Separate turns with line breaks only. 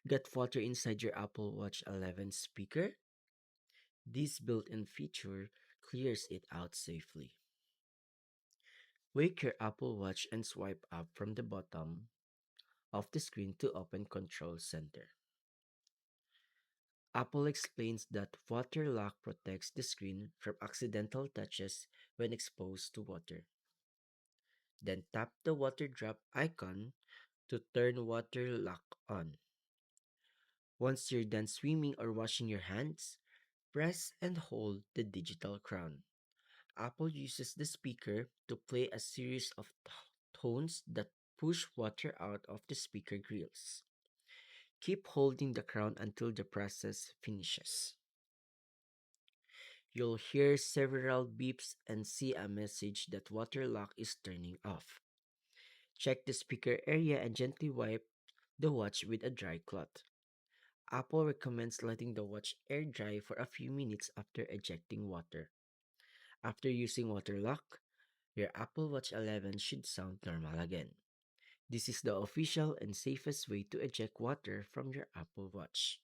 Get water inside your Apple Watch 11 speaker? This built-in feature clears it out safely. Wake your Apple Watch and swipe up from the bottom of the screen to open Control Center. Apple explains that water lock protects the screen from accidental touches when exposed to water. Then tap the water drop icon to turn water lock on. Once you're done swimming or washing your hands, press and hold the digital crown. Apple uses the speaker to play a series of tones that push water out of the speaker grills. Keep holding the crown until the process finishes. You'll hear several beeps and see a message that water lock is turning off. Check the speaker area and gently wipe the watch with a dry cloth. Apple recommends letting the watch air dry for a few minutes after ejecting water. After using water lock, your Apple Watch 11 should sound normal again. This is the official and safest way to eject water from your Apple Watch.